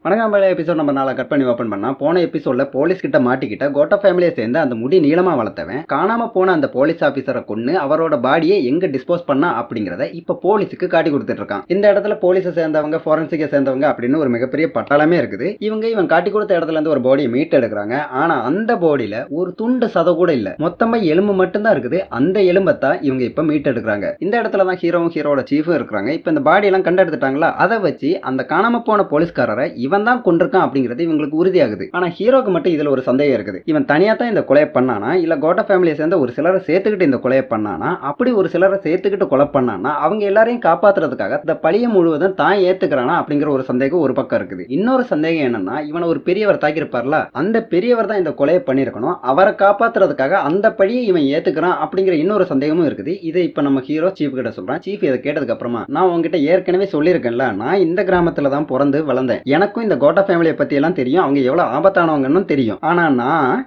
வணக்கம் பழைய எபிசோட் நம்ம நாளை கட் பண்ணி ஓப்பன் பண்ணா போன எபிசோட்ல போலீஸ் கிட்ட மாட்டிக்கிட்ட கோட்டா ஃபேமிலியை சேர்ந்து அந்த முடி நீளமா வளர்த்தவன் காணாம போன அந்த போலீஸ் ஆபீசரை கொன்னு அவரோட பாடியை எங்க டிஸ்போஸ் பண்ணா அப்படிங்கறத இப்ப போலீஸுக்கு காட்டி கொடுத்துட்டு இருக்கான். இந்த இடத்துல போலீஸை சேர்ந்தவங்க போரன்சிக்கை சேர்ந்தவங்க அப்படின்னு ஒரு மிகப்பெரிய பட்டாளமே இருக்குது. இவன் காட்டி கொடுத்த இடத்துல இருந்து ஒரு பாடியை மீட் எடுக்கிறாங்க. ஆனா அந்த பாடியில ஒரு துண்டு சத கூட இல்ல, மொத்தமா எலும்பு மட்டும்தான் இருக்குது. அந்த எலும்பத்தான் இவங்க இப்ப மீட் எடுக்கிறாங்க. இந்த இடத்துல தான் ஹீரோவோட சீஃபும் இருக்கிறாங்க. இப்ப இந்த பாடி எல்லாம் கண்டெடுத்துட்டாங்களா, அதை வச்சு அந்த காணாம போன போலீஸ்காரரை இவன் தான் கொண்டிருக்கான் அப்படிங்கிறது இவங்களுக்கு உறுதியாகுது. ஆனா ஹீரோக்கு மட்டும் இதுல ஒரு சந்தேகம் இருக்குது. இவன் தனியா தான் இந்த கொலையை பண்ணானா இல்ல கோட்டா ஃபேமிலியை சேர்ந்த ஒரு சிலரை சேர்த்துக்கிட்டு இந்த கொலையை பண்ணானா? அப்படி ஒரு சிலரை சேர்த்துக்கிட்டு கொலை பண்ணானா அவங்க எல்லாரையும் காப்பாத்துறதுக்காக இந்த பழிய முழுவதும் தான் ஏத்துக்கிறானா அப்படிங்கிற ஒரு சந்தேகம் ஒரு பக்கம் இருக்குது. இன்னொரு சந்தேகம் என்னன்னா, இவனை ஒரு பெரியவர் தாக்கியிருப்பார்ல, அந்த பெரியவர் தான் இந்த கொலையை பண்ணிருக்கணும். அவரை காப்பாத்துறதுக்காக அந்த பழியை இவன் ஏத்துக்கிறான் அப்படிங்கிற இன்னொரு சந்தேகமும் இருக்குது. இதை இப்ப நம்ம ஹீரோ சீஃப் கிட்ட சொல்றான். சீஃப் இதை கேட்டதுக்கு அப்புறமா, நான் உங்ககிட்ட ஏற்கனவே சொல்லியிருக்கேன்ல, நான் இந்த கிராமத்துல தான் பிறந்து வளர்ந்தேன். எனக்கும் இந்த கோட்டா ஃபேமிலியை பத்தி எல்லாம் தெரியும், அவங்க எவ்வளவு ஆபத்தானவங்கன்னு தெரியும். ஆனா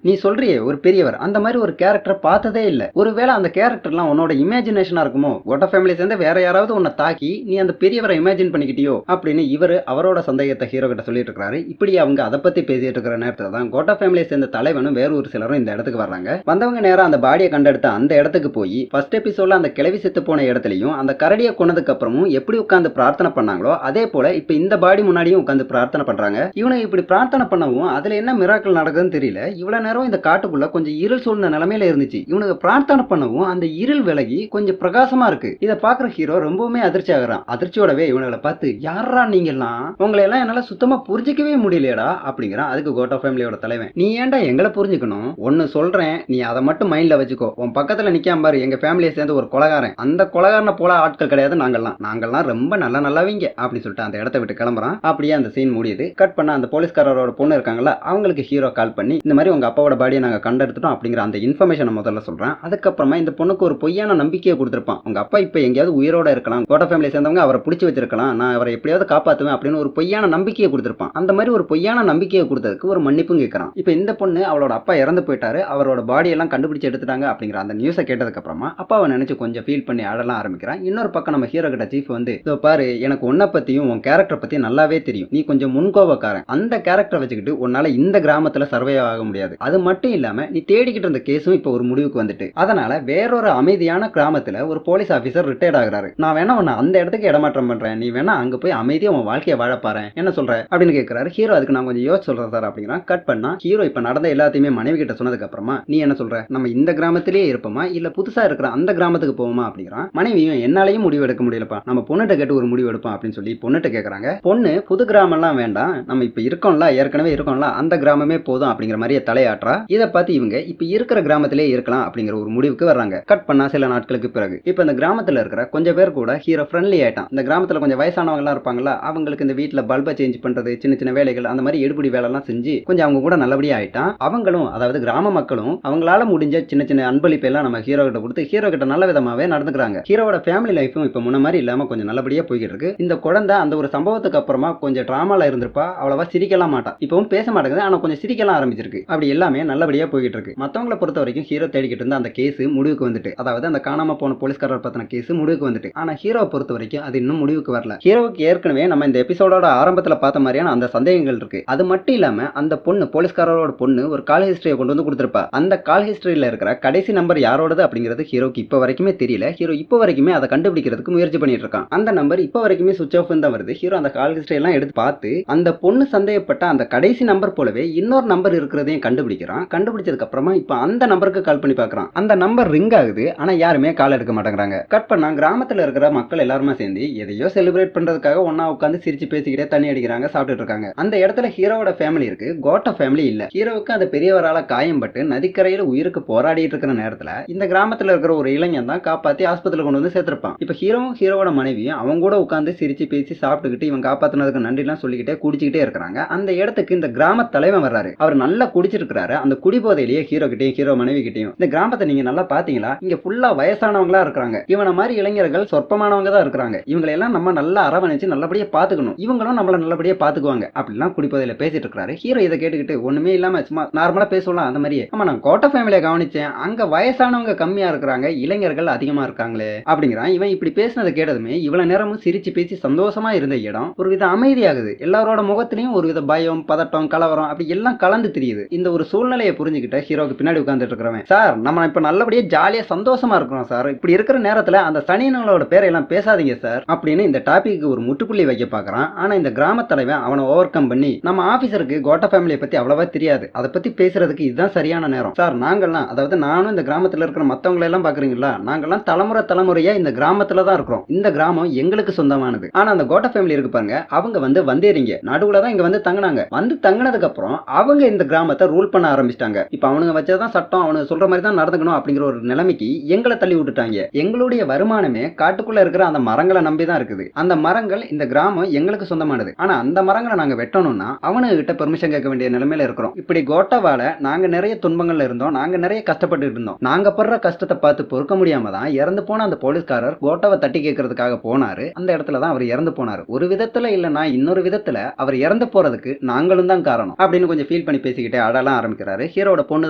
நீ சொல்றியே ஒரு பெரியவர், அந்த மாதிரி ஒரு கேரக்டர் பார்த்ததே இல்ல. ஒருவேளை அந்த கேரக்டர்லாம் உன்னோட இமேஜினேஷனா இருக்குமோ? கோட்டா ஃபேமிலியை சேர்ந்து வேற யாராவது உன்னை தாக்கி நீ அந்த பெரியவரை இமேஜின் பண்ணிக்கிட்டியோ அப்படின்னு இவரு அவரோட சந்தேகத்தை ஹீரோ கிட்ட சொல்லிட்டு இருக்காரு. இப்படி அவங்க அதை பத்தி பேசிட்டு இருக்கிற நேரத்துல தான் கோட்டா ஃபேமிலியை சேர்ந்த தலைவனும் வேற ஒரு சிலரும் இந்த இடத்துக்கு வர்றாங்க. வந்தவங்க நேரம் அந்த பாடியை கண்டெடுத்த அந்த இடத்துக்கு போய் ஃபர்ஸ்ட் எபிசோட்ல அந்த கிளவி செத்து போன இடத்துலயும் அந்த கரடியை கொன்னதுக்கு அப்புறமும் எப்படி உட்கார்ந்து பிரார்த்தனை பண்ணாங்களோ அதே போல இப்ப இந்த பாடி முன்னாடியும் உட்கார்ந்து பிரார்த்தனை பண்றாங்க. இவனை இப்படி பிரார்த்தனை பண்ணவும் அதுல என்ன மிராக்கிள் நடக்குதுன்னு தெரியல. இவ்வளவு நேரம் இந்த காட்டுக்குள்ள கொஞ்சம் இருள் சூழ்ந்த நிலைமையில இருந்துச்சு. இவனுக்கு பிரார்த்தனை பண்ணவும் அந்த இருள் விலகி கொஞ்சம் பிரகாசமா இருக்கு. இதை பாக்குற ஹீரோ ரொம்பவுமே அதிர்ச்சி ஆகிறான். அதிர்ச்சியோடவே இவங்களை பார்த்து, யாரா நீங்க எல்லாம், உங்களை எல்லாம் என்னால சுத்தமா புரிஞ்சிக்கவே முடியலையடா அப்படிங்கிறான். அதுக்கு கோட்டா ஃபேமிலியோட தலைவன், நீ ஏன்டா எங்களை புரிஞ்சுக்கணும்? ஒன்னு சொல்றேன், நீ அதை மட்டும் மைண்ட்ல வச்சுக்கோ. உன் பக்கத்துல நிக்காம பாரு, எங்க ஃபேமிலியை சேர்ந்து ஒரு கொலகாரன். அந்த கொலகாரனை போல ஆட்கள் கிடையாது நாங்கெல்லாம் ரொம்ப நல்லவீங்க அப்படின்னு சொல்லிட்டு அந்த இடத்த விட்டு கிளம்புறான். அப்படியே அந்த சீன் முடியுது. கட் பண்ண அந்த போலீஸ்காரரோட பொண்ணு இருக்காங்களா, அவங்களுக்கு ஹீரோ கால் பண்ணி, இந்த மாதிரி உங்க அப்பாவோட பாடியை நாங்க கண்டெடுத்துட்டோம் அப்படிங்கிற அந்த இன்ஃபர்மேஷனை முதல்ல சொல்றேன். அதுக்கப்புறமா இந்த பொண்ணுக்கு ஒரு பொய்யான நம்பிக்கையை கொடுத்திருப்பான். உங்க அப்பா இப்ப எங்கேயாவது உயிரோட இருக்கலாம், கோட்டா ஃபேமிலியை சேர்ந்தவங்க அவரை பிடிச்சி வச்சிருக்கலாம், நான் அவரை எப்படியாவது காப்பாத்துவேன் அப்படின்னு ஒரு பொய்யான நம்பிக்கையை கொடுத்திருப்பான். அந்த மாதிரி ஒரு பொய்யான நம்பிக்கையை கொடுத்ததுக்கு ஒரு மன்னிப்பும் கேட்கறான். இப்ப இந்த பொண்ணு அவளோட அப்பா இறந்து போயிட்டாரு, அவரோட பாடி எல்லாம் கண்டுபிடிச்சு எடுத்துட்டாங்க அப்படிங்கிற அந்த நியூஸை கேட்டதுக்கு அப்புறமா அப்பாவை நினைச்சு கொஞ்சம் ஃபீல் பண்ணி ஆடலாம் ஆரம்பிக்கிறான். இன்னொரு பக்கம் நம்ம ஹீரோ கிட்ட சீஃப் வந்து, பாரு, எனக்கு உன்னை பத்தியும் உன் கேரக்டர் பத்தி நல்லாவே தெரியும், நீ கொஞ்சம் முன்கோபக்காரன். அந்த கேரக்டர் வச்சுக்கிட்டு உன்னால இந்த கிராமத்துல சர்வே ஆக முடியாது. அது மட்டும் இல்லாம நீ தேடிக்கிட்டு இருந்த கேஸும் இப்ப ஒரு முடிவுக்கு வந்துட்டு, அதனால வேறொரு அமைதியான கிராமத்துல ஒரு போலீஸ் ஆபீசர் ரிட்டையர்ட் ஆகுறாரு. நான் வேணா உன்னை அந்த இடத்துக்கு இடமாற்றம் பண்றேன், நீ வேணா அங்க போய் அமைதியா உன் வாழ்க்கையை வாழப்பாரு, என்ன சொல்ற அப்படின்னு கேட்கிறாரு. ஹீரோ அதுக்கு நான் கொஞ்சம் யோசிச்சு சொல்றேன் சார் அப்படிங்கிறான். கட் பண்ணா ஹீரோ இப்ப நடந்த எல்லாத்தையுமே மனைவி கிட்ட சொன்னதுக்கு அப்புறமா, நீ என்ன சொல்ற, நம்ம இந்த கிராமத்திலேயே இருப்போமா இல்ல புதுசா இருக்கிற அந்த கிராமத்துக்கு போவோமா அப்படிங்கிறான். மனைவியும், என்னாலையும் முடிவு எடுக்க முடியலப்பா, நம்ம பொண்ணுகிட்ட கேட்டு ஒரு முடிவு எடுப்போம் அப்படின்னு சொல்லி பொண்ணுகிட்ட கேட்கறாங்க. பொண்ணு, புது கிராமம் எல்லாம் வேண்டாம், நம்ம இப்ப இருக்கோம்ல, ஏற்கனவே இருக்கோம்ல, அந்த கிராமமே போதும் அப்படிங்கிற மாதிரியே தலையாற்றா. இதை பார்த்து இவங்க இப்ப இருக்கிற கிராமத்திலே இருக்கலாம் அப்படிங்கிற ஒரு முடிவுக்கு வர்றாங்க. கட் பண்ணா சில நாட்களுக்கு பிறகு இப்ப இந்த கிராமத்துல இருக்கிற கொஞ்சம் பேர் கூட ஹீரோ ஃப்ரெண்ட்லி ஆயிட்டான். இந்த கிராமத்துல கொஞ்சம் வயசானவங்க எல்லாம் இருப்பாங்களா, அவங்களுக்கு இந்த வீட்டுல பல்பை சேஞ்ச் பண்றது, சின்ன சின்ன வேலைகள், அந்த மாதிரி எடுபடி வேலை எல்லாம் செஞ்சு கொஞ்சம் அவங்க கூட நல்லபடியா ஆயிட்டான். அவங்களும், அதாவது கிராம மக்களும் அவங்களால முடிஞ்ச சின்ன சின்ன அன்பளிப்பு எல்லாம் நம்ம ஹீரோ கிட்ட கொடுத்து ஹீரோ கிட்ட நல்ல விதமாவே நடந்துக்கிறாங்க. ஹீரோட ஃபேமிலி லைஃபும் இப்ப முன்ன மாதிரி இல்லாம கொஞ்சம் நல்லபடியா போய்கிட்டு இருக்கு. இந்த குழந்தை அந்த ஒரு சம்பவத்துக்கு அப்புறமா கொஞ்சம் டிராமால இருந்திருப்பா, அவ்வளவா சிரிக்கலாம் மாட்டான், இப்பவும் பேச மாட்டேங்குது, ஆனா கொஞ்சம் சிரிக்கலாம் ஆரம்பிச்சிருக்கு. அப்படி எல்லாமே நல்லபடியா போய்கிட்டு இருக்கு. மத்தவங்களை பொறுத்த வரைக்கும் ஹீரோ தேடிக்கிட்டு இருந்த அந்த கேஸ் முடிவுக்கு வந்துட்டு, அதாவது அந்த காணாம போன போலீஸ்காரர் பத்தின கேஸ் முடிவுக்கு வந்துட்டு, ஆனா ஹீரோவை பொறுத்த வரைக்கும் அது இன்னும் முடிவுக்கு வரல. ஹீரோவுக்கு ஏற்கனவே நம்ம இந்த எபிசோடோட ஆரம்பத்துல பார்த்த மாதிரியான அந்த சந்தேகங்கள் இருக்கு. அது மட்டும் இல்லாம அந்த பொண்ணு, போலீஸ்காரரோட பொண்ணு ஒரு கால் ஹிஸ்டரியை கொண்டு வந்து கொடுத்திருப்பா. அந்த கால் ஹிஸ்டரியில இருக்கிற கடைசி நம்பர் யாரோடது அப்படிங்கிறது ஹீரோக்கு இப்ப வரைக்குமே தெரியல. ஹீரோ இப்ப வரைக்குமே அதை கண்டுபிடிக்கிறதுக்கு முயற்சி பண்ணிட்டு இருக்கான். அந்த நம்பர் இப்ப வரைக்குமே சுவிட்ச் ஆஃப் தான் வருது. ஹீரோ அந்த கால் ஹிஸ்டரி எல்லாம் எடுத்து பார்த்து அந்த பொண்ணு சந்தேகப்பட்ட அந்த கடைசி நம்பர் போலவே இன்னொரு நம்பர் இருக்கிறதையும் கண்டுபிடிக்கிறான். கண்டுபிடிச்சதுக்கு அப்புறமா இப்ப அந்த நம்பருக்கு கால் பண்ணி பார்க்கறான். அந்த நம்பர் ரிங் ஆகுது, ஆனா யாருமே கால் எடுக்க மாட்டேங்கிறாங்க. கட் பண்ணா கிராமத்துல இருக்கிற மக்கள் எல்லாருமே சேர்ந்து எதையோ செலிப்ரேட் பண்றதுக்காக ஒன்னா உட்காந்து சிரிச்சு பேசிக்கிட்டே தண்ணி அடிக்கிறாங்க, சாப்பிட்டுட்டு இருக்காங்க. அந்த இடத்துல ஹீரோவோட ஃபேமிலி இருக்கு, கோட்டா ஃபேமிலி இல்ல. ஹீரோவுக்கு அந்த பெரியவரால காயம் பட்டு நதிக்கரையில உயிருக்கு போராடிட்டு இருக்கிற நேரத்துல இந்த கிராமத்துல இருக்கிற ஒரு இளைஞன் தான் காப்பாத்தி ஆஸ்பத்திரியில கொண்டு வந்து சேர்த்திருப்பான். இப்ப ஹீரோவும் ஹீரோவோட மனைவியும் அவங்க கூட உட்காந்து சிரிச்சு பேசி சாப்பிட்டுக்கிட்டு இவன் காப்பாத்தினதுக்கு நன்றி எல்லாம் சொல்லிக்கிட்டே குடிச்சுக்கிட்டே இருக்கிறாங்க. அந்த இடத்துக்கு இந்த கிராம தலைவன் வர்றாரு. அவர் நல்லா குடிச்சிருக்கிறாரு. அந்த குடி போதையிலேயே ஹீரோ கிட்டையும் ஹீரோ மனைவி கிட்டையும், இந்த கிராமத்தை நீங்க நல்லா பாத்தீங்களா, இங்க ஃபுல்லா வயசானவங்களா இருக்காங்க, இவன மாதிரி இளைஞர்கள் சொற்பமானவங்க தான் இருக்காங்க, இவங்களை எல்லாம் நம்ம நல்லா அரவணைச்சு நல்லபடியா பாத்துக்கணும், இவங்களும் நம்மள நல்லபடியா பாத்துக்குவாங்க அப்படிலாம் குடிப்போதையில பேசிட்டு இருக்காரு. ஹீரோ இதை கேட்டுக்கிட்டு ஒண்ணுமே இல்லாம சும்மா நார்மலா பேசலாம் அந்த மாதிரியே, ஆமா நான் கோட்டா ஃபேமிலியை கவனிச்சேன், அங்க வயசானவங்க கம்மியா இருக்கிறாங்க, இளைஞர்கள் அதிகமா இருக்காங்களே அப்படிங்கிறான். இவன் இப்படி பேசினதை கேட்டதுமே இவ்வளவு நேரமும் சிரிச்சு பேசி சந்தோஷமா இருந்த இடம் ஒரு வித அமைதியாகுது. எல்லாரும் அவரோட முகத்திலையும் ஒரு வித பயம், பதட்டம், கலவரம் அப்படி எல்லாம் கலந்து தெரியுது. இந்த ஒரு சூழ்நிலையை புரிஞ்சுக்கிட்ட ஹீரோக்கு பின்னாடி உட்கார்ந்துட்டு இருக்கிறவன், சார் நம்ம இப்ப நல்லபடியா ஜாலியா சந்தோஷமா இருக்கிறோம் சார், இப்படி இருக்கிற நேரத்துல அந்த சனியனங்களோட பேரை எல்லாம் பேசாதீங்க சார் அப்படின்னு இந்த டாபிக்கு ஒரு முற்றுப்புள்ளி வைக்க பாக்குறான். ஆனா இந்த கிராம தலைவன் அவனை ஓவர் கம் பண்ணி, நம்ம ஆபீசருக்கு கோட்டா ஃபேமிலியை பத்தி அவ்வளவா தெரியாது, அதை பத்தி பேசுறதுக்கு இதுதான் சரியான நேரம் சார். நாங்கெல்லாம், அதாவது நானும் இந்த கிராமத்துல இருக்கிற மத்தவங்களை எல்லாம் பாக்குறீங்களா, நாங்கெல்லாம் தலைமுறையா இந்த கிராமத்துல தான் இருக்கிறோம். இந்த கிராமம் எங்களுக்கு சொந்தமானது. ஆனா அந்த கோட்டா ஃபேமிலி இருக்கு பாருங்க, அவங்க வந்து வந்தேறிங்க நடுவுல தான் இங்க வந்து தங்கினாங்க. வந்து தங்கினதுக்கு அப்புறம் அவங்க இந்த கிராமத்தை ரூல் பண்ண ஆரம்பிச்சிட்டாங்க. இப்ப அவனுங்க வச்சதான் சட்டம், அவனுக்கு சொல்ற மாதிரி தான் நடந்துக்கணும் அப்படிங்கிற ஒரு நிலைமைக்கு எங்களை தள்ளி விட்டுட்டாங்க. எங்களுடைய வருமானமே காட்டுக்குள்ள இருக்கிற அந்த மரங்களை நம்பி தான் இருக்குது. அந்த மரங்கள் இந்த கிராமம் எங்களுக்கு சொந்தமானது. ஆனா அந்த மரங்களை நாங்க வெட்டணும்னா அவனுங்க கிட்ட பெர்மிஷன் கேட்க வேண்டிய நிலைமையில இருக்கிறோம். இப்படி கோட்டாவால நாங்க நிறைய துன்பங்கள்ல இருந்தோம், நாங்க நிறைய கஷ்டப்பட்டு இருந்தோம். நாங்க படுற கஷ்டத்தை பார்த்து பொறுக்க முடியாம தான் இறந்து போன அந்த போலீஸ்காரர் கோட்டாவை தட்டி கேட்கறதுக்காக போனாரு. அந்த இடத்துல தான் அவர் இறந்து போனாரு. ஒரு விதத்துல இல்லைன்னா இன்னொரு விதத்துல அவர் இறந்து போறதுக்கு நாங்களும் தான் காரணம் அப்படின்னு கொஞ்சம் ஃபீல் பண்ணி பேசிக்கிட்டே அடலாம் ஆரம்பிக்கிறாரு. ஹீரோட பொண்ணு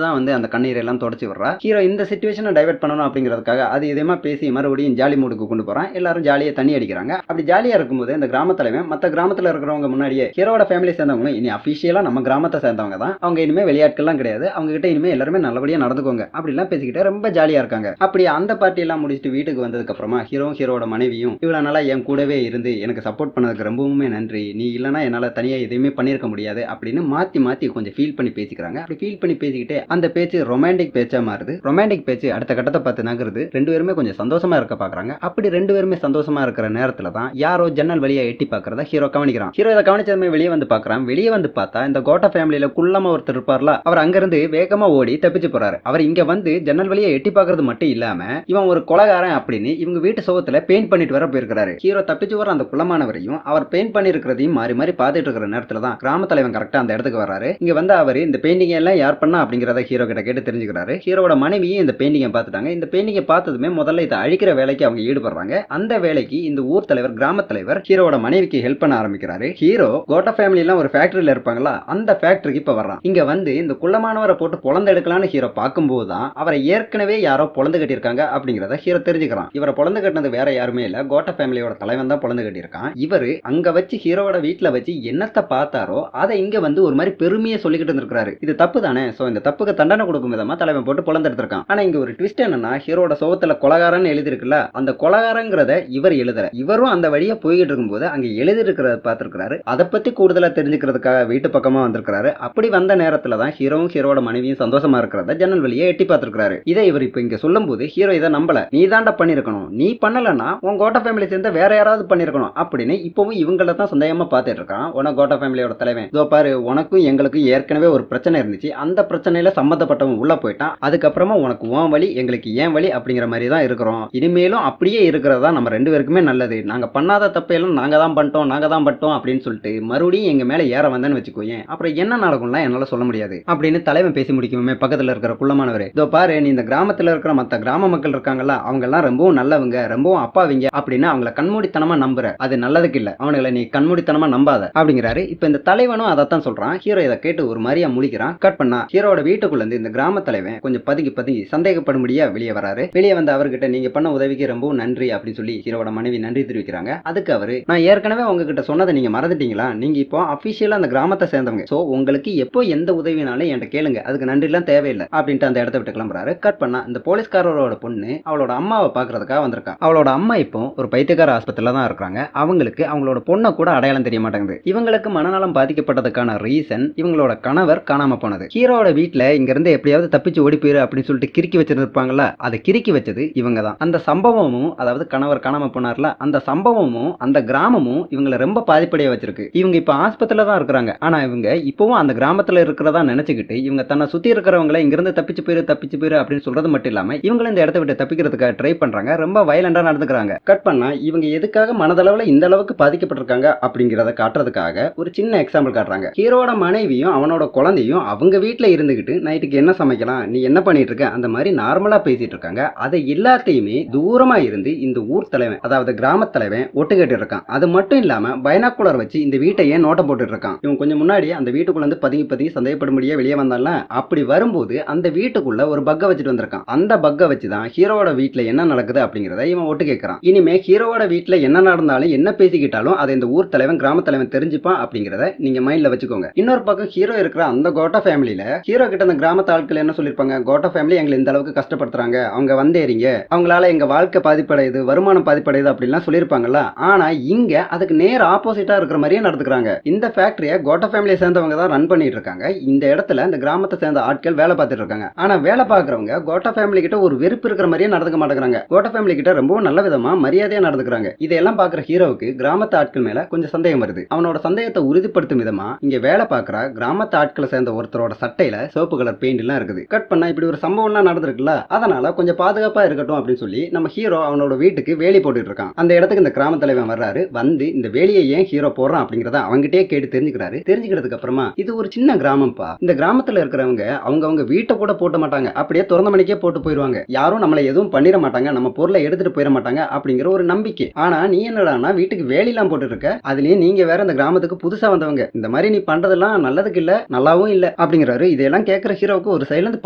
தான் வந்து அந்த கண்ணீரை எல்லாம் தொடச்சு விடுறா. ஹீரோ இந்த சிச்சுவேஷனை டைவர்ட் பண்ணணும் அப்படிங்கிறதுக்காக அது இதமா பேசி மறுபடியும் ஜாலி மூடுக்கு கொண்டு போறான். எல்லாரும் ஜாலியா தண்ணி அடிக்கிறாங்க. அப்படி ஜாலியா இருக்கும்போது இந்த கிராம தலைவன் மற்ற கிராமத்துல இருக்கிறவங்க முன்னாடியே ஹீரோட ஃபேமிலி சேர்ந்தவங்களும் இனி அபிஷியலா நம்ம கிராமத்தை சேர்ந்தவங்க தான், அவங்க இனிமே விளையாட்டுலாம் கிடையாது, அவங்க கிட்ட இனிமே எல்லாருமே நல்லபடியா நடந்துக்கோங்க அப்படிலாம் பேசிக்கிட்டு ரொம்ப ஜாலியா இருக்காங்க. அப்படி அந்த பார்ட்டி எல்லாம் முடிச்சுட்டு வீட்டுக்கு வந்ததுக்கு அப்புறமா ஹீரோட மனைவியும், இவ்வளவு நாளா என் கூடவே இருந்து எனக்கு சப்போர்ட் பண்ணதுக்கு ரொம்பவுமே நன்றி, நீ இல்லைன்னா என்னால தனியா எதுவுமே பண்ணிருக்க முடியாது அப்படின்னு மாத்தி மாத்தி கொஞ்சம் ஃபீல் பண்ணி பேசிக்கிறாங்க. அப்படி ஃபீல் பண்ணி பேசிக்கிட்டே அந்த பேச்சு ரொமான்டிக் பேச்சா மாறுது. ரொமான்டிக் பேச்சு அடுத்த கட்டத்தை பார்த்து நகருது. ரெண்டு பேருமே கொஞ்சம் சந்தோஷமா இருக்க பாக்குறாங்க. அப்படி ரெண்டு பேருமே சந்தோஷமா இருக்கிற நேரத்துல தான் யாரோ ஜன்னல் வழியா எட்டி பாக்குறத ஹீரோ கவனிக்கிறான். ஹீரோ இதை கவனிச்சதுமே வெளியே வந்து பாக்குறான். வெளியே வந்து பார்த்தா இந்த கோட்டா ஃபேமிலியில குள்ளமா ஒருத்தர் இருப்பார்ல, அவர் அங்கிருந்து வேகமா ஓடி தப்பிச்சு போறாரு. அவர் இங்க வந்து ஜன்னல் வழியா எட்டி பாக்குறது மட்டும் இல்லாம இவன் ஒரு கொலகாரன் அப்படின்னு இவங்க வீட்டு சோகத்துல பெயிண்ட் பண்ணிட்டு வர போயிருக்காரு. ஹீரோ தப்பிச்சு வர அந்த குள்ளமானவரையும் அவர் பெயிண்ட் பண்ணி இருக்கிறதையும் மாறி மாறி பார்த்துட்டு இருக்கிற நேரத்துல தான் கிராம தலைவன் கரெக்டா அந்த இடத்துக்கு வராரு. இங்க வந்து அவர் இந்த பெயிண்டிங் எல்லாம் யார் பண்ணா அப்படிங்கறத ஹீரோ கிட்ட கேட்டு தெரிஞ்சுக்கிறாரு. ஹீரோட மனைவியும் இந்த பெயிண்டிங்கை பார்த்துட்டாங்க. இந்த பெயிண்டிங்கை பார்த்ததுமே முதல்ல இதை அழிக்கிற வேலைக்கு அவங்க ஈடுபடுறாங்க. அந்த வேலைக்கு இந்த ஊர் தலைவர், கிராம தலைவர் ஹீரோட மனைவிக்கு ஹெல்ப் பண்ண ஆரம்பிக்கிறாரு. ஹீரோ கோட்டா ஃபேமிலி எல்லாம் ஒரு ஃபேக்டரியில இருப்பாங்களா, அந்த ஃபேக்டரிக்கு இப்ப வர்றான். இங்க வந்து இந்த குள்ளமானவரை போட்டு பொழந்து எடுக்கலாம்னு ஹீரோ பார்க்கும்போது தான் அவரை ஏற்கனவே யாரோ பொழந்து கட்டியிருக்காங்க அப்படிங்கறத ஹீரோ தெரிஞ்சுக்கிறான். இவரை பொழந்து கட்டினது வேற யாருமே இல்ல, கோட்டா ஃபேமிலியோட தலைவன் தான் பொழந்து கட்டியிருக்கான். இவரு அங்க வச்சு ஹீரோட வீட்டுல வச்சு என்னத்தை பார்த்தாரோ அதை இங்க வந்து ஒரு மாதிரி பெருமையை சொல்லிக்கிட்டு இருந்திருக்காரு. இது தப்பு தானே, சோ இந்த தப்புக்கு தண்டனை கொடுக்கும் விதமா தலைவன் போட்டு பொழந்து எடுத்திருக்கான். ஆனா இங்க ஒரு ட்விஸ்ட் என்னன்னா, ஹீரோட சோகத்துல கொலகாரன் எழுதி இருக்குல்ல, அந்த கொலகாரங்கிறத இவர் எழுதல. இவரும் அந்த வழியா போய்கிட்டு இருக்கும்போது அங்க எழுதி இருக்கிறத பார்த்திருக்காரு. அதை பத்தி கூடுதலா தெரிஞ்சுக்கிறதுக்காக வீட்டு பக்கமா வந்திருக்காரு. அப்படி வந்த நேரத்துல தான் ஹீரோவும் ஹீரோட மனைவியும் சந்தோஷமா இருக்கிறத ஜன்னல் வழியே எட்டி பார்த்திருக்காரு. இதை இவர் இப்ப இங்க சொல்லும் போது ஹீரோ இதை நம்பல. நீ தாண்டா பண்ணிருக்கணும், நீ பண்ணலன்னா உன் கோட்டா ஃபேமிலி சேர்ந்த வேற யாராவது பண்ணிருக்கணும் அப்படின்னு இப்பவும் இவங்கள தான் சந்தேகமா பார்த்துட்டு இருக்கான். உன கோட்டா ஃபேமிலியோட தலைவன், இதோ பாரு உனக்கும் எங்களுக்கும் ஏற்கனவே ஒரு பிரச்சனை இருந்துச்சு, அந்த பிரச்சனையில சம்பந்தப்பட்டவன் உள்ள போயிட்டான், அதுக்கப்புறமா உனக்கு உன் வழி எங்களுக்கு ஏன் வழி அப்படிங்கிற மாதிரி தான் இருக்கிறோம், இனிமேலும் அப்படியே இருக்கிறதா நம்ம ரெண்டு பேருக்குமே நல்லது, நாங்க பண்ணாத தப்பையெல்லாம் நாங்க தான் பண்ணிட்டோம் அப்படின்னு சொல்லிட்டு மறுபடியும் எங்க மேல ஏற வந்தேன்னு வச்சுக்கோயேன், அப்புறம் என்ன நடக்கும்லாம் என்னால சொல்ல முடியாது அப்படின்னு தலைவன் பேசி முடிக்குமே பக்கத்துல இருக்கிற குள்ளமானவரே, இதோ பாரு நீ இந்த கிராமத்துல இருக்கிற மத்த கிராம மக்கள் இருக்காங்கல்ல, அவங்க எல்லாம் ரொம்பவும் நல்லவங்க, ரொம்பவும் அப்பாவிங்க அப்படின்னு அவங்கள கண்மூடித்தனமா நம்புற, அது நல்லதுக்கு இல்ல, அவனுங்களை நீ கண்மூடித்தனமா நம்பாத அப்படிங்கிறாரு. இப்ப இந்த தலைவனும் அதைத்தான் சொல்றான். ஹீரோ இதை கேட்டு ஒரு மாதிரியா முழிக்கிறான். கட் பண்ணா ஹீரோட வீட்டுக்குள்ள இருந்து இந்த கிராம தலைவன் கொஞ்சம் பதுங்கி சந்தேகப்படும்படியா வெளியே வராரு. வெளியே வந்து அவர்கிட்ட நீங்க பண்ண உதவிக்கு ரொம்பவும் நன்றி அப்படின்னு சொல்லி ஹீரோட மனைவி நன்றி தெரிவிக்கிறாங்க. அதுக்கு அவரு, நான் ஏற்கனவே உங்ககிட்ட சொன்னதை நீங்க மறந்துட்டீங்களா, நீங்க இப்போ அபிஷியலா அந்த கிராமத்தை சேர்ந்தவங்க, சோ உங்களுக்கு எப்போ எந்த உதவினாலும் என்கிட்ட கேளுங்க, அதுக்கு நன்றி எல்லாம் தேவையில்லை அப்படின்ட்டு அந்த இடத்த விட்டு கிளம்புறாரு. கட் பண்ணா இந்த போலீஸ்காரரோட பொண்ணு அவளோட அம்மாவை பாக்குறதுக்காக வந்திருக்கா. அவளோட அம்மா இப்போ ஒரு பைத்தியக்கார ஆஸ்பத்திரியில தான் இருக்காங்க. அவங்களுக்கு அவங்களோட பொண்ணை கூட அடையாளம் தெரிய மாட்டேங்குது. இவங்களுக்கு மனநலம் பாதிக்கப்பட்டதுக்கான ரீசன் இவங்களோட கணவர் காணாம போனது. ஹீரோட வீட்டுல இங்க இருந்து எப்படியாவது தப்பிச்சு ஓடி போயிரு அப்படின்னு சொல்லிட்டு கிறுக்கி வச்சிருப்பாங்கல்ல, அதை கிறுக்கி வச்சது இவங்க தான். அந்த சம்பவமும், அதாவது கணவர் காணாம போனார்ல, அந்த சம்பவமும் அந்த கிராமமும் இவங்களை ரொம்ப பாதிப்படைய வச்சிருக்கு. இவங்க இப்ப ஆஸ்பத்திரியில தான் இருக்கிறாங்க. ஆனா இவங்க இப்பவும் அந்த கிராமத்துல இருக்கிறதா நினைச்சுக்கிட்டு இவங்க தன்னை சுத்தி இருக்கிறவங்களை இங்க இருந்து தப்பிச்சு போயிரு அப்படின்னு சொல்றது மட்டும் இல்லாம இவங்களும் இந்த இடத்தை விட்டு தப்பிக்கிறதுக்காக ட்ரை பண்றாங்க. ரொம்ப வயலண்டா நடந்துக்கிறாங்க. கட் பண்ணா இவங்க எதுக்காக மனதளவுல இந்த அளவுக்கு பாதிக்கப்பட்டிருக்காங்க அப்படிங்கறத காட்டுறதுக்காக ஒரு சின்ன எக்ஸாம்பிள் காட்டுறாங்க. ஹீரோட மனைவியும் அவனோட குழந்தையும் அவங்க வீட்டுல இருந்துகிட்டு நைட்டுக்கு என்ன சமைக்கலாம், நீ என்ன பண்ணிட்டு இருக்க, அந்த மாதிரி நார்மலா பேசிட்டு இருக்காங்க. அதை எல்லாத்தையுமே தூரமா இருந்து இந்த ஊர் தலைவன், அதாவது கிராம தலைவன் ஒட்டு கேட்டு இருக்கான். அது மட்டும் இல்லாம பைனாக்குலர் வச்சு இந்த வீட்டையே நோட்டம் போட்டு இருக்கான். இவன் கொஞ்சம் முன்னாடி அந்த வீட்டுக்குள்ள இருந்து பதுங்கி சந்தேகப்படும்படியா வெளியே வந்தால, அப்படி வரும்போது அந்த வீட்டுக்குள்ள ஒரு பக்க வச்சுட்டு வந்திருக்கான். அந்த பக்க வச்சுதான் ஹீரோட வீட்டுல என்ன நடக்குது அப்படிங்கறத இவன் ஒட்டு கேட்கறான். இனிமே ஹீரோட வீட்டுல என்ன நடந்தாலும் என்ன பேசிக்கிட்டாலும் அதை இந்த ஊர் தலைவன், கிராம தலைவன் தலைவன் தெரிஞ்சுப்பான் அப்படிங்கறத நீங்க மைண்ட்ல வச்சுக்கோங்க. இன்னொரு பக்கம் ஹீரோ இருக்கிற அந்த கோட்டா ஃபேமிலியில ஹீரோ கிட்ட அந்த கிராமத்து ஆட்கள் என்ன சொல்லிருப்பாங்க, கோட்டா ஃபேமிலி எங்களை இந்த அளவுக்கு கஷ்டப்படுத்துறாங்க, அவங்க வந்தேறீங்க, அவங்களால எங்க வாழ்க்கை பாதிப்படையுது, வருமானம் பாதிப்படையுது அப்படின்லாம் சொல்லியிருப்பாங்கல்ல. ஆனா இங்க அதுக்கு நேர் ஆப்போசிட்டா இருக்கிற மாதிரியே நடந்துக்கிறாங்க. இந்த ஃபேக்டரியை கோட்டா ஃபேமிலியை சேர்ந்தவங்க தான் ரன் பண்ணிட்டு இருக்காங்க. இந்த இடத்துல இந்த கிராமத்தை சேர்ந்த ஆட்கள் வேலை பார்த்துட்டு இருக்காங்க. ஆனா வேலை பார்க்கறவங்க கோட்டா ஃபேமிலி கிட்ட ஒரு வெறுப்பு இருக்கிற மாதிரியே நடந்துக்க மாட்டேங்கிறாங்க. கோட்டா ஃபேமிலி கிட்ட ரொம்பவும் நல்ல விதமா மரியாதையா நடந்துக்கிறாங்க. இதெல்லாம் பாக்குற ஹீரோவுக்கு கிராமத்து ஆட்கள் மேல கொஞ்சம் சந்தேகம் வருது. அவனோட சந்தேகத்தை உறுதிப்படுத்தும் விதமா இங்க வேலை பார்க்கிற கிராமத்து ஆட்களை சேர்ந்த ஒருத்தரோட சட்டையில சிவப்பு கலர் பெயிண்ட் எல்லாம் இருக்குது. கட் பண்ணா இப்படி ஒரு சம்பவம் எல்லாம் நடந்திருக்குல்ல, அதனால கொஞ்சம் பாதுகாப்பா இருக்கட்டும் அப்படின்னு சொல்லி நம்ம ஹீரோ அவனோட வீட்டுக்கு வேலி போட்டுட்டு இருக்கான். அந்த இடத்துக்கு இந்த கிராம தலைவன் வர்றாரு. வந்து இந்த வேலியை ஏன் ஹீரோ போடுறான் அப்படிங்கறத அவங்கிட்டே கேட்டு தெரிஞ்சுக்கிறாரு. தெரிஞ்சுக்கிறதுக்கு அப்புறமா இது ஒரு சின்ன கிராமம்ப்பா, இந்த கிராமத்துல இருக்கிறவங்க அவங்க வீட்டை கூட போட்ட மாட்டாங்க, அப்படியே திறந்த மணிக்கே போட்டு போயிருவாங்க, யாரும் நம்மளை எதுவும் பண்ணிட மாட்டாங்க, நம்ம பொருளை எடுத்துட்டு போயிட மாட்டாங்க அப்படிங்கிற ஒரு நம்பிக்கை. ஆனா நீ என்னடானா வீட்டுக்கு வேலிலாம் போட்டு இருக்க, அதுலயும் நீங்க வேற இந்த கிராமத்துக்கு புதுசா வந்தவங்க, இந்த மாதிரி நீ பண்றதெல்லாம் நல்லதுக்கு இல்ல, நல்லாவும் இல்ல அப்படிங்கிறாரு. இதெல்லாம் கேட்கிற ஹீரோவுக்கு ஒரு சைடுல இருந்து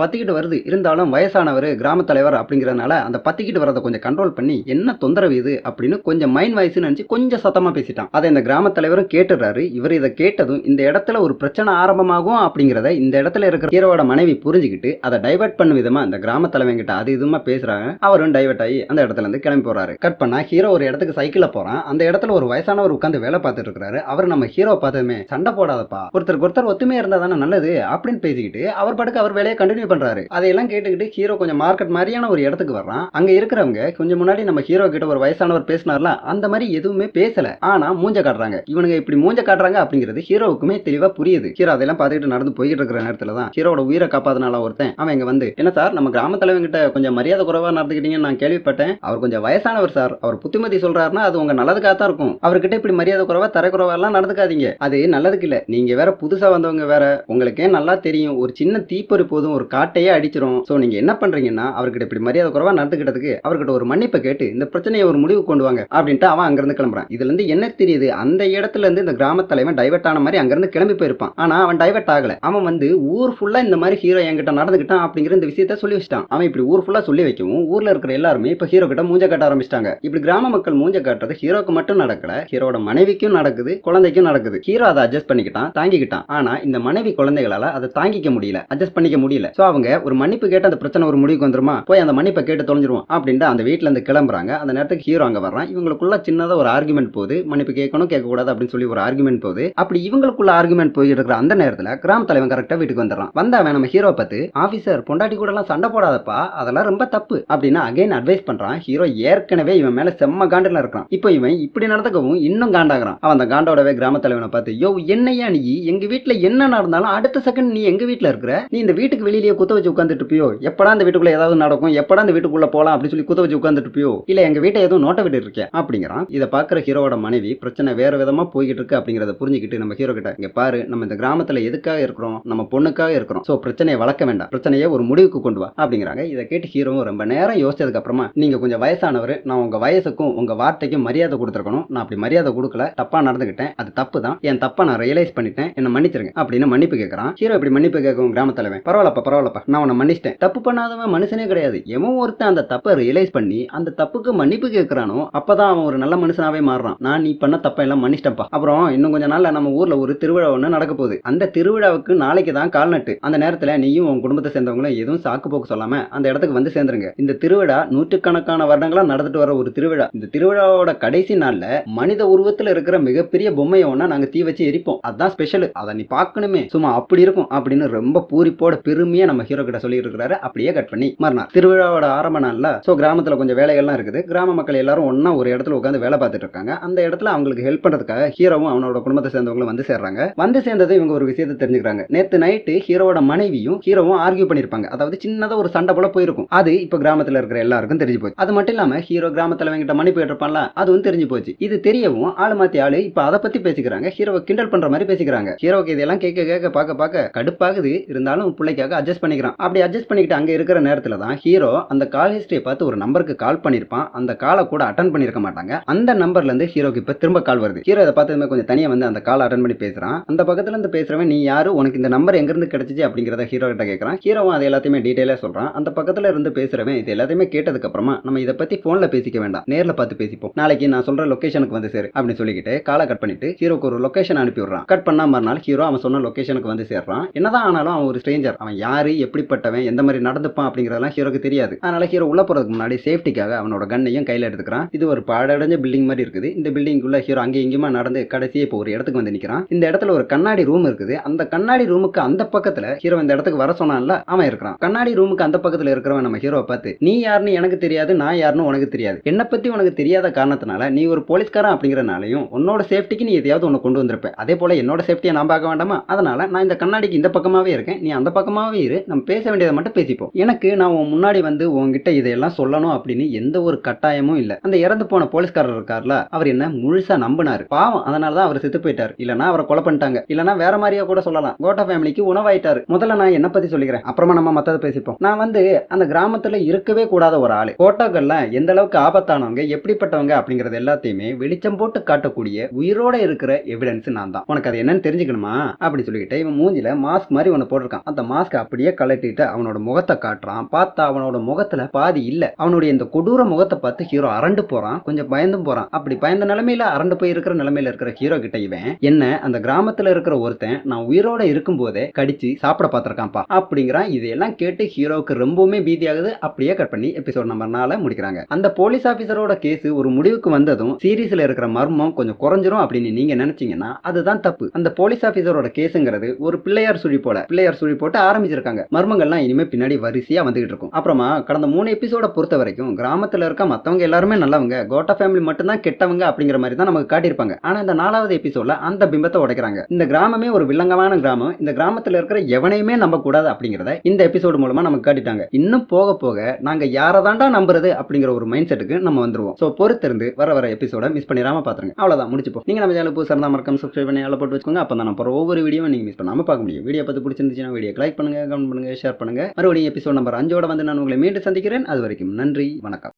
பத்திக்கிட்டு வருது. இருந்தாலும் வயசானவர் கிராம தலைவர் அப்படிங்கறதுனால அந்த பத்திக்கிட்டு வரதை கொஞ்சம் கண்ட்ரோல் பண்ணி என்ன தொந்தரவு இது அப்படின்னு கொஞ்சம் மைண்ட் வாய்ஸ் நினைச்சு கொஞ்சம் சத்தமா பேசிட்டான். அதை இந்த கிராம தலைவரும் கேட்டுறாரு. இவர் இதை கேட்டதும் இந்த இடத்துல ஒரு பிரச்சனை ஆரம்பமாகும் அப்படிங்கறத இந்த இடத்துல இருக்கிற ஹீரோவோட மனைவி புரிஞ்சுக்கிட்டு அதை டைவர்ட் பண்ண விதமா இந்த கிராம தலைவன் கிட்ட அது இதுமா பேசுறாங்க. அவரும் டைவர்ட் ஆகி அந்த இடத்துல இருந்து கிளம்பி போறாரு. கட் பண்ணா ஹீரோ ஒரு இடத்துக்கு சைக்கிள்ல போறான். அந்த இடத்துல ஒரு வயசானவர் உட்கார்ந்து வேலை பார்த்துட்டு இருக்காரு. அவர் நம்ம ஹீரோ பார்த்ததுமே சண்டை போடாதப்பா, ஒருத்தருக்கு ஒருத்தர் ஒத்துமையா இருந்தா தானே நல்லது அப்படின்னு பேசிக்கிட்டு அவர் பாட்டுக்கு அவர் வேலையை கண்டினியூ பண்றாரு. அதையெல்லாம் கேட்டுக்கிட்டு ஹீரோ கொஞ்சம் மார்க்கெட் மாதிரியான ஒரு இடத்துக்கு வர்றான். அங்க இருக்கிறவங்க கொஞ்சம் முன்னாடி நம்ம ஹீரோ கிட்ட ஒரு வயசானவர் பேசினார்ல, அந்த மாதிரி எதுவுமே பேசல, ஆனா மூஞ்ச காட்டுறாங்க. இவனுங்க இப்படி மூஞ்ச காட்டுறாங்க அப்படிங்கிறது ஹீரோவுக்குமே தெளிவா புரியுது. ஹீரோ அதெல்லாம் பார்த்துக்கிட்டு நடந்து போயிட்டு இருக்கிற நேரத்துல தான் ஹீரோட உயிரை காப்பாத்தினால ஒருத்தன் அவன் இங்க வந்து, என்ன சார் நம்ம கிராம தலைவன் கிட்ட கொஞ்சம் மரியாதை குறைவா நடந்துக்கிட்டீங்கன்னு நான் கேள்விப்பட்டேன், அவர் கொஞ்சம் வயசானவர் சார், அவர் புத்திமதி சொல்றாருன்னா அது உங்க நல்லதுக்காக தான் இருக்கும், அவர்கிட்ட இப்படி மரியாதை குறைவா தர குறைவா எல்லாம் நடந்துக்காதீங்க, அது நல்லதுக்கு இல்ல, நீங்க வேற புதுசா வந்தவங்க வேற, உங்களுக்கே நல்லா தெரியும் ஒரு சின்ன தீப்பொறி போதும் ஒரு காட்டையே அடிச்சிரும். சோ நீங்க என்ன பண்றீங்கன்னா அவர்கிட்ட இப்படி மரியாதை குறைவா நடந்துக்கிட்டதுக்கு அவர்கிட்ட ஒரு மன்னிப்பை கேட்டு இந்த பிரச்சனையை ஒரு முடிவு கொண்டு வாங்க அப்படின்ட்டு அவன் அங்கிருந்து கிளம்புறான். இதுல இருந்து என்ன தெரியுது, அந்த இடத்துல இருந்து இந்த கிராம தலைவன் டைவர்ட் ஆன மாதிரி அங்கிருந்து கிளம்பி போயிருப்பான். ஆனா அவன் டைவர்ட் ஆகல. அவன் வந்து ஊர் ஃபுல்லா இந்த மாதிரி ஹீரோ என்கிட்ட நடந்துக்கிட்டான் அப்படிங்கிற இந்த விஷயத்த சொல்லி வச்சிட்டான். அவன் இப்படி ஊர் ஃபுல்லா சொல்லி வைக்கவும் ஊர்ல இருக்கிற எல்லாருமே இப்ப ஹீரோ கிட்ட மூஞ்ச காட்ட ஆரம்பிச்சிட்டாங்க. இப்படி கிராம மக்கள் மூஞ்ச காட்டுறது ஹீரோக்கு மட்டும் நடக்கல, ஹீரோட மனைவிக்கும் நடக்குது, குழந்தைக்கும் நடக்குது. ஹீரோ அதை அட்ஜஸ்ட் பண்ணிக்கிட்டான், தாங்கிக்கிட்டான். ஆனா இந்த மனைவி குழந்தைகளால அதை தாங்கிக்க முடியல, அட்ஜஸ்ட் பண்ணிக்க முடியல. சோ அவங்க ஒரு மன்னிப்பு கேட்டு அந்த பிரச்சனை ஒரு முடிவுக்கு வந்துருமா, போய் அந்த மன்னிப்பை கேட்டு தொலைஞ்சிருவோம் அப்படின்ட்டு அந்த வீட்டுல இருந்து கிளம்புறாங்க. அந்த நேரத்துக்கு ஹீரோ அங்க வர்றான். இவங்களுக்குள்ள சின்னதா ஒரு ஆர்குமெண்ட் போகுது, மன்னிப்பு கேட்கணும் கேட்க கூடாது அப்படின்னு சொல்லி ஒரு ஆர்குமெண்ட் போகுது. அப்படி இவங்களுக்குள்ள ஆர்குமெண்ட் போயிட்டு இருக்கிற அந்த நேரத்துல கிராம தலைவன் கரெக்டா வீட்டுக்கு வந்துடுறான். வந்த அவன் நம்ம ஹீரோ பார்த்து, ஆபீசர் பொண்டாட்டி கூட எல்லாம் சண்டை போடாதப்பா, அதெல்லாம் ரொம்ப தப்பு அப்படின்னு அகைன் அட்வைஸ் பண்றான். ஹீரோ ஏற்கனவே இவன் மேல செம்ம காண்டில் இருக்கான். இப்போ இவன் இப்படி நடந்துக்கவும் இன்னும் காண்டாகிறான். அவன் அந்த காண்டோடவே கிராம தலைவனை பார்த்து, யோ என்னையா நீ எங்க வீட்டுல என்ன நடந்தாலும் அடுத்த செகண்ட் நீ எங்க வீட்டுல இருக்கிற, நீ இந்த வீட்டுக்கு வெளியிலேயே குத்த வச்சு உட்கார்ந்துட்டு இருப்பியோ, எப்படா இந்த வீட்டுக்குள்ள ஏதாவது நடக்கும், எப்படா இந்த வீட்டுக்குள்ள போலாம் அப்படின்னு சொல்லி குத்த வச்சு உட்கார்ந்துட்டு இருப்பியோ, இல்ல எங்க வீட்டை எதுவும் நோட்ட விட்டு இருக்கேன் அப்படிங்கிறான். இதை பாக்குற ஹீரோட மனைவி பிரச்சனை வேற விதமா போய்கிட்டு இருக்கு அப்படிங்கறத புரிஞ்சுக்கிட்டு நம்ம ஹீரோ கிட்ட, இங்க பாரு நம்ம இந்த கிராமத்துல எதுக்காக இருக்கிறோம், நம்ம பொண்ணுக்காக இருக்கிறோம், சோ பிரச்சனையை வளர்க்க வேண்டாம், பிரச்சனையை ஒரு முடிவுக்கு கொண்டு வா அப்படிங்கிறாங்க. இதை கேட்டு ஹீரோவும் ரொம்ப நேரம் யோசிச்சதுக்கு அப்புறமா, நீங்க கொஞ்சம் வயசானவர், நான் உங்க வயசுக்கும் உங்க வார்த்தைக்கும் மரியாதை கொடுத்துருக்கணும், நான் அப்படி மரியாதை கொடுக்கல, தப்பா நடந்துகிட்டேன், அது தப்பு தான், என் தப்பா நான் ரியலைஸ் பண்ணிட்டேன், என்ன மன்னிச்சிருங்க அப்படின்னு மன்னிப்பு கேட்கறான். ஹீரோ இப்படி மன்னிப்பு கேட்கும் கிராம தலைவன், பரவாயில்லப்பா நான் உன்னை மன்னிச்சிட்டேன், தப்பு பண்ணாதவன் மனுஷனே கிடையாது, எவன் ஒருத்தன் அந்த தப்பை ரியலைஸ் பண்ணி அந்த தப்புக்கு மன்னிப்பு கேட்கறானோ அப்பதான் அவன் ஒரு நல்ல மனுஷனாவே மாறுறான். நான் நீ பண்ண தப்ப எல்லாம் மன்னிச்சிட்டப்பா. அப்புறம் இன்னும் கொஞ்ச நாள்ல நம்ம ஊர்ல ஒரு திருவிழா ஒண்ணு நடக்க போகுது, அந்த திருவிழாவுக்கு நாளைக்கு தான் கால்நட்டு, அந்த நேரத்துல நீயும் உன் குடும்பத்தை சேர்ந்தவங்களும் எதுவும் சாக்கு போக்கு சொல்லாம அந்த இடத்துக்கு வந்து சேர்ந்துருங்க. இந்த திருவிழா நூற்றுக்கணக்கான வருடங்களா நடந்துட்டு வர ஒரு திருவிழா. இந்த திருவிழாவோட கடைசி நாள்ல மனித உருவத்துல இருக்கிற மிகப்பெரிய பொம்மையை ஒண்ணா நாங்க தீ வச்சு எரிப்போம், அதான் ஸ்பெஷல், அதை நீ பார்க்கணுமே, சும்மா அப்படி இருக்கும் அப்படின்னு ரொம்ப பூரிப்போட பெருமையா நம்ம ஹீரோ கிட்ட சொல்லிட்டு இருக்கிறாரு. அப்படியே கட் பண்ணி மறுநாள் திருவிழாவோட ஆரம்ப நாள்ல சோ கிராமத்துல கொஞ்சம் வேலைகள்லாம் இருக்குது. கிராம மக்கள் எல்லாரும் ஒன்னா ஒரு இடத்துல உட்காந்து வேலை பார்த்துட்டு இருக்காங்க. அந்த இடத்துல அவங்களுக்கு ஹெல்ப் பண்றதுக்காக ஹீரோவும் அவனோட குடும்பத்தை சேர்ந்தவங்களும் வந்து சேர்றாங்க. வந்து சேர்ந்தது இவங்க ஒரு விஷயத்தை தெரிஞ்சுக்கிறாங்க. நேத்து நைட்டு ஹீரோவோட மனைவியும் ஹீரோவும் ஆர்கியூ பண்ணிருப்பாங்க, அதாவது சின்னதா ஒரு சண்டை போல போயிருக்கும். அது இப்ப கிராமத்துல இருக்கிற எல்லாருக்கும் தெரிஞ்சு போச்சு. அது மட்டும் இல்லாம ஹீரோ கிராமத்துல கிட்ட மன்னிப்பு கேட்டிருப்பான்ல, அதுவும் தெரிஞ்சு போச்சு. இது தெரியவும் ஆளு மாத்தி ஆளு இப்ப அதை பத்தி பேசிக்கிறாங்க, ஹீரோவை கிண்டல் பண்ற மாதிரி பேசிக்கிறாங்க. ஹீரோக்கு இதெல்லாம் கேட்க கேட்க பார்க்க கடுப்பாகுது. இருந்தாலும் பிள்ளைக்காக அட்ஜஸ்ட் பண்ணிக்கிறான். அப்படி அட்ஜஸ்ட் பண்ணிக்கிட்டு அங்க இருக்கிற நேரத்துல தான் ஹீரோ அந்த கால் ஹிஸ்டரியை பார்த்து ஒரு நம்பருக்கு கால் பண்ணிருப்பான். அந்த காலை கூட அட்டன் பண்ணிருக்க மாட்டாங்க. அந்த நம்பர்ல இருந்து ஹீரோக்கு இப்ப திரும்ப கால் வருது. ஹீரோ இதை பார்த்து கொஞ்சம் தனியா வந்து அந்த கால் அட்டன் பண்ணி பேசுறான். அந்த பக்கத்துல இருந்து பேசுறவன், நீ யாரு, உனக்கு இந்த நம்பர் எங்க இருந்து கிடைச்சிச்சு அப்படிங்கறத ஹீரோ கிட்ட கேட்கறான். ஹீரோவும் அது எல்லாத்தையுமே டீடைலா சொல்றான். அந்த பக்கத்துல இருந்து பேசுறவன் இது எல்லாத்தையுமே கேட்டதுக்கு அப்புறமா, நம்ம இதை பத்தி போன்ல பேசிக்க வேண்டாம், நேர்ல பார்த்து பேசிப்போம், நாளைக்கு நான் சொல்ற லொகேஷனுக்கு வந்து சேரு அப்படின்னு சொல்லிக்கிட்டு காலை கட் பண்ணிட்டு ஹீரோக்கு ஒரு லொகேஷன் அனுப்பி விடுறான். கட் பண்ணா மறுநாள் ஹீரோ அவன் சொன்ன லொகேஷனுக்கு வந்து சேர்றான். என்னதான் ஆனாலும் அவன் ஒரு ஸ்ட்ரேஞ்சர். அவன் யாரு, எப்படிப்பட்டவன், எந்த மாதிரி நடந்துப்பான் அப்படிங்கறதெல்லாம் ஹீரோக்கு தெரியாது. அதனால ஹீரோ உள்ள போறதுக்கு முன்னாடி சேஃப்டிக்காக அவனோட கண்ணையும் கையில எடுத்துக்கிறான். இது ஒரு பாழடைஞ்ச பில்டிங் மாதிரி இருக்குது. இந்த பில்டிங்குள்ள ஹீரோ அங்கே இங்கேயுமா நடந்து கடைசியே இப்போ ஒரு இடத்துக்கு வந்து நிக்கிறான். இந்த இடத்துல ஒரு கண்ணாடி ரூம் இருக்குது. அந்த கண்ணாடி ரூமுக்கு அந்த பக்கத்துல ஹீரோ இந்த இடத்துக்கு வர சொன்னான்ல, அவன் இருக்கிறான். கண்ணாடி ரூமுக்கு அந்த பக்கத்துல இருக்கிறவன் நம்ம ஹீரோவை பார்த்து, நீ யாருன்னு எனக்கு தெரியாது, நான் யாருன்னு உனக்கு தெரியாது, என்ன பத்தி உனக்கு தெரியாத காரணத்தினால நீ ஒரு போலீஸ்காரன் அப்படிங்கறனாலையும் உன்னோட சேஃப்டிக்கு நீ எதையாவது ஒண்ணு கொண்டு வந்திருப்ப. அதே போல என்னோட சேஃப்டியை நான் பார்க்க வேண்டாமா? அதனால நான் இந்த கண்ணாடிக்கு இந்த பக்கமாவே இருக்கேன், நீ அந்த பக்கமாவே இரு, நம்ம பேச வேண்டியதை மட்டும் பேசிப்போம். எனக்கு நான் உன் முன்னாடி வந்து உன்கிட்ட இதையெல்லாம் சொல்லணும் அப்படின்னு எந்த ஒரு கட்டாயமும் இல்ல. அந்த இறந்து போன போலீஸ்காரர் இருக்கார்ல, அவர் என்ன முழுசா நம்பினாரு. பாவம், அதனாலதான் அவர் செத்து போயிட்டாரு. இல்லனா அவரை கொலை பண்ணிட்டாங்க. இல்லனா வேற மாதிரியா கூட சொல்லலாம், கோட்டா ஃபேமிலிக்கு உணவாயிட்டாரு. முதல்ல நான் என்ன பத்தி சொல்லிக்கிறேன், அப்புறமா நம்ம மத்தத பேசிப்போம். நான் வந்து அந்த கிராமத்துல இருக்கவே கூடாத ஒரு ஆளு. கோட்டாக்கள்லாம் எந்த அளவுக்கு ஆபத்தானவங்க, எப்படிப்பட்டவங்க அப்படிங்கறது எல்லாத்தையுமே வெளிச்சம் போட்டு காட்டக்கூடிய உயிரோட இருக்கிற எவிடன்ஸ் நான் தான். உனக்கு அது என்னன்னு தெரிஞ்சுக்கணுமா அப்படி சொல்லிக்கிட்டு இவன் மூஞ்சில மாஸ்க் மாதிரி ஒன்னு போட்டிருக்கான். அந்த மாஸ்க் அப்படியே கலட்டிட்டு அவனோட முகத்தை காட்டுறான். பார்த்தா அவனோட முகத்துல பாதி இல்ல. அவனுடைய இந்த கொடூர முகத்தை பார்த்து ஹீரோ அரண்டு போறான், கொஞ்சம் பயந்தும் போறான். அப்படி பயந்த நிலைமையில அரண்டு போய் இருக்கிற நிலைமையில இருக்கிற ஹீரோ கிட்ட இவன், என்ன அந்த கிராமத்துல இருக்கிற ஒருத்தன் நான் உயிரோட இருக்கும் போதே கடிச்சு சாப்பிட பார்த்திருக்கான்ப்பா அப்படிங்கிறான். இதெல்லாம் கேட்டு ஹீரோவுக்கு ரொம்பவுமே பீதியாகுது. அப்படியே கட் பண்ணி எபிசோட் நம்பர் 4 முடிக்கிறாங்க. அந்த போலீஸ் ஆபீசரோட கேஸ் ஒரு முடிவுக்கு வந்ததும் சீரிஸ்ல இருக்கிற மர்மம் கொஞ்சம் குறைஞ்சிரும் அப்படின்னு நீங்க நினைச்சீங்கன்னா அதுதான் தப்பு. அந்த போலீஸ் ஆபீசரோட கேஸ்ங்கிறது ஒரு பிள்ளையார் சுழி போட்டு ஆரம்பிச்சிருக்காங்க. மர்மங்கள்லாம் இனிமே பின்னாடி வரிசையா வந்துகிட்டு இருக்கும். அப்புறமா கடந்த 3 எபிசோட பொறுத்த வரைக்கும் கிராமத்துல இருக்க மத்தவங்க எல்லாருமே நல்லவங்க, கோட்டா ஃபேமிலி மட்டும் தான் கெட்டவங்க அப்படிங்கிற மாதிரி தான் நமக்கு காட்டியிருப்பாங்க. ஆனா இந்த 4வது எபிசோட்ல அந்த பிம்பத்தை உடைக்கிறாங்க. இந்த கிராமமே ஒரு வில்லங்கமான கிராமம், இந்த கிராமத்துல இருக்கிற எவனையுமே நம்ப கூடாது அப்படிங்கறத இந்த எபிசோடு மூலமா நமக்கு காட்டிட்டாங்க. இன்னும் போக போக நாங்க யாரதாண்டா நம்புறது அப்படிங்கிற ஒரு மைண்ட் செட்டுக்கு நம்ம வந்துருவோம். சோ பொறுத்திருந்து வர எபிசோட மிஸ் பண்ணிராம பாத்துருங்க. அவ்வளவுதான், முடிச்சுப்போம். நீங்க நம்ம சேனல் புதுசா இருந்தா மறக்காம சப்ஸ்கிரைப் பண்ணி ஆள போட்டு வச்சுக்கோங்க. அப்பதான் நான் போற ஒவ்வொரு வீடியோ நீங்க மிஸ் பண்ணாம பார்க்க முடியும். வீடியோ பார்த்து பிடிச்சிருந்துச்சுன்னா வீடியோ லைக் பண்ணுங்க, கமெண்ட் பண்ணுங்க, ஷேர் பண்ணுங்க. மறுபடியும் எபிசோட் நம்பர் 5 வந்து நான் உங்களை மீண்டும் சந்திக்கிறேன். அது வரைக்கும் நன்றி, வணக்கம்.